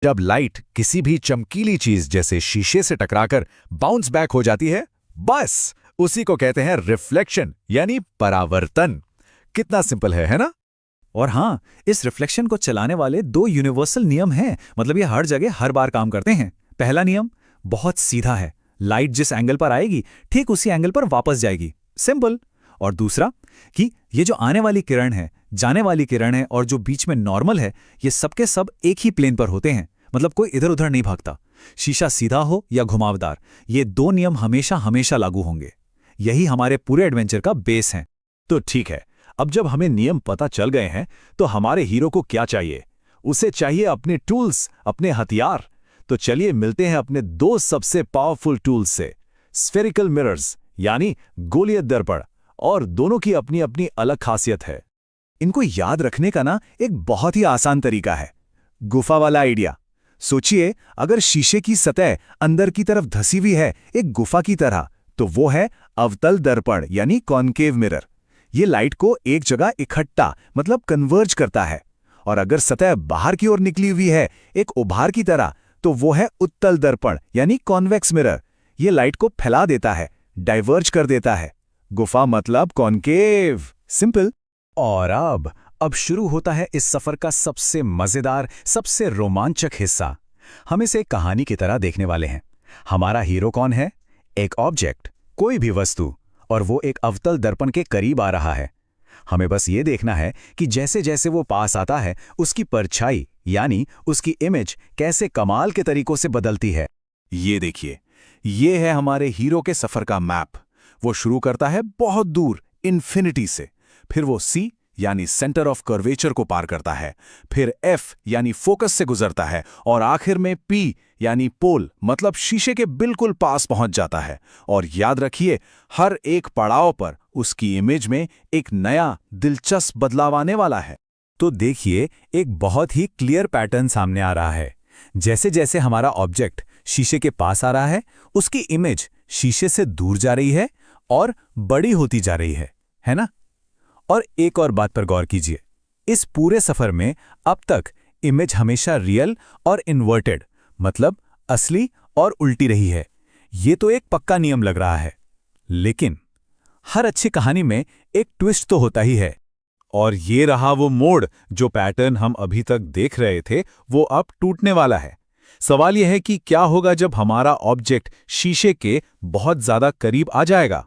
जब लाइट किसी भी चमकीली चीज जैसे शीशे से टकराकर बाउंस बैक हो जाती है, बस उसी को कहते हैं रिफ्लेक्शन यानी परावर्तन। कितना सिंपल है ना? और हाँ, इस रिफ्लेक्शन को चलाने वाले दो यूनिवर्सल नियम हैं, मतलब ये हर जगह हर बार काम करते हैं। पहला नियम बहुत सीधा है, लाइट जिस एंगल पर आएगी ठीक उसी एंगल पर वापस जाएगी, सिंपल। और दूसरा कि ये जो आने वाली किरण है, जाने वाली किरण है और जो बीच में नॉर्मल है, ये सबके सब एक ही प्लेन पर होते हैं, मतलब कोई इधर उधर नहीं भागता। शीशा सीधा हो या घुमावदार, ये दो नियम हमेशा हमेशा लागू होंगे। यही हमारे पूरे एडवेंचर का बेस है। तो ठीक है, अब जब हमें नियम पता चल गए हैं तो हमारे हीरो को क्या चाहिए? उसे चाहिए अपने टूल्स, अपने हथियार। तो चलिए मिलते हैं अपने दो सबसे पावरफुल टूल्स से, स्फेरिकल मिरर्स यानी गोलियत दर्पण, और दोनों की अपनी अपनी अलग खासियत है। इनको याद रखने का ना एक बहुत ही आसान तरीका है, गुफा वाला आइडिया। सोचिए, अगर शीशे की सतह अंदर की तरफ धसी हुई है एक गुफा की तरह, तो वो है अवतल दर्पण यानी कॉन्केव मिरर। ये लाइट को एक जगह इकट्ठा मतलब कन्वर्ज करता है। और अगर सतह बाहर की ओर निकली हुई है एक उभार की तरह, तो वो है उत्तल दर्पण यानी कॉन्वेक्स मिरर। ये लाइट को फैला देता है, डाइवर्ज कर देता है। गुफा मतलब कॉन्केव, सिंपल। और अब शुरू होता है इस सफर का सबसे मजेदार, सबसे रोमांचक हिस्सा। हम इसे कहानी की तरह देखने वाले हैं। हमारा हीरो कौन है? एक ऑब्जेक्ट, कोई भी वस्तु, और वो एक अवतल दर्पण के करीब आ रहा है। हमें बस ये देखना है कि जैसे जैसे वो पास आता है उसकी परछाई यानी उसकी इमेज कैसे कमाल के तरीकों से बदलती है। ये देखिए, ये है हमारे हीरो के सफर का मैप। वो शुरू करता है बहुत दूर इन्फिनिटी से, फिर वो सी यानी सेंटर ऑफ कर्वेचर को पार करता है, फिर एफ यानी फोकस से गुजरता है, और आखिर में पी यानी पोल मतलब शीशे के बिल्कुल पास पहुंच जाता है। और याद रखिए, हर एक पड़ाव पर उसकी इमेज में एक नया दिलचस्प बदलाव आने वाला है। तो देखिए, एक बहुत ही क्लियर पैटर्न सामने आ रहा है। जैसे जैसे हमारा ऑब्जेक्ट शीशे के पास आ रहा है, उसकी इमेज शीशे से दूर जा रही है और बड़ी होती जा रही है ना? और एक और बात पर गौर कीजिए, इस पूरे सफर में अब तक इमेज हमेशा रियल और इन्वर्टेड मतलब असली और उल्टी रही है। ये तो एक पक्का नियम लग रहा है, लेकिन हर अच्छी कहानी में एक ट्विस्ट तो होता ही है। और ये रहा वो मोड़, जो पैटर्न हम अभी तक देख रहे थे वो अब टूटने वाला है। सवाल यह है कि क्या होगा जब हमारा ऑब्जेक्ट शीशे के बहुत ज्यादा करीब आ जाएगा।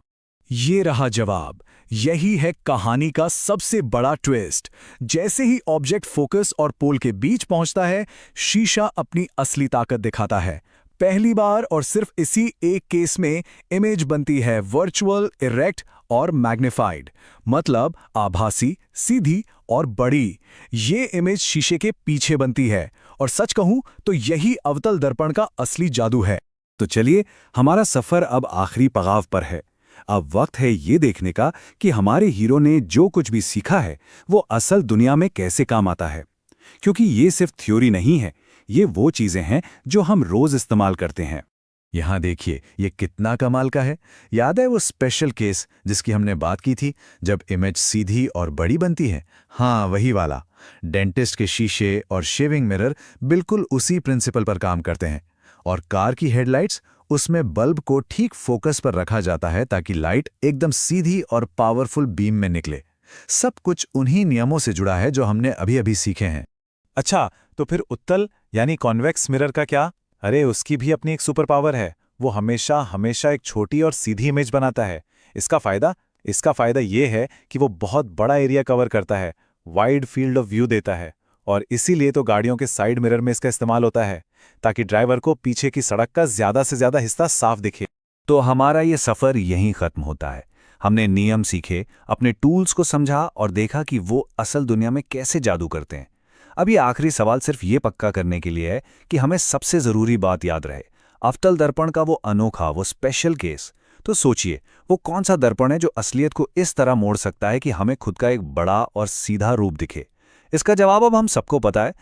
ये रहा जवाब। यही है कहानी का सबसे बड़ा ट्विस्ट। जैसे ही ऑब्जेक्ट फोकस और पोल के बीच पहुंचता है, शीशा अपनी असली ताकत दिखाता है। पहली बार और सिर्फ इसी एक केस में इमेज बनती है वर्चुअल, इरेक्ट और मैग्नीफाइड, मतलब आभासी, सीधी और बड़ी। ये इमेज शीशे के पीछे बनती है, और सच कहूं तो यही अवतल दर्पण का असली जादू है। तो चलिए, हमारा सफर अब आखिरी पड़ाव पर है। अब वक्त है ये देखने का कि हमारे हीरो ने जो कुछ भी सीखा है वो असल दुनिया में कैसे काम आता है। क्योंकि ये सिर्फ थ्योरी नहीं है, ये वो चीजें हैं जो हम रोज इस्तेमाल करते हैं। यहाँ देखिए, ये कितना कमाल का है। याद है वो स्पेशल केस जिसकी हमने बात की थी, जब इमेज सीधी और बड़ी बनती है? हाँ, वही वाला। डेंटिस्ट के शीशे और शेविंग मिरर बिल्कुल उसी प्रिंसिपल पर काम करते हैं। और कार की हेडलाइट्स, उसमें बल्ब को ठीक फोकस पर रखा जाता है ताकि लाइट एकदम सीधी और पावरफुल बीम में निकले। सब कुछ उन्हीं नियमों से जुड़ा है जो हमने अभी अभी सीखे हैं। अच्छा, तो फिर उत्तल यानी कॉन्वेक्स मिरर का क्या? अरे, उसकी भी अपनी एक सुपर पावर है। वो हमेशा हमेशा एक छोटी और सीधी इमेज बनाता है। इसका फायदा ये है कि वो बहुत बड़ा एरिया कवर करता है, वाइड फील्ड ऑफ व्यू देता है। और इसीलिए तो गाड़ियों के साइड मिरर में इसका इस्तेमाल होता है, ताकि ड्राइवर को पीछे की सड़क का ज्यादा से ज्यादा हिस्सा साफ दिखे। तो हमारा ये सफर यहीं खत्म होता है। हमने नियम सीखे, अपने टूल्स को समझा और देखा कि वो असल दुनिया में कैसे जादू करते हैं। अब ये आखिरी सवाल सिर्फ ये पक्का करने के लिए है कि हमें सबसे जरूरी बात याद रहे, अवतल दर्पण का वो अनोखा, वो स्पेशल केस। तो सोचिए, वो कौन सा दर्पण है जो असलियत को इस तरह मोड़ सकता है कि हमें खुद का एक बड़ा और सीधा रूप दिखे? इसका जवाब अब हम सबको पता है।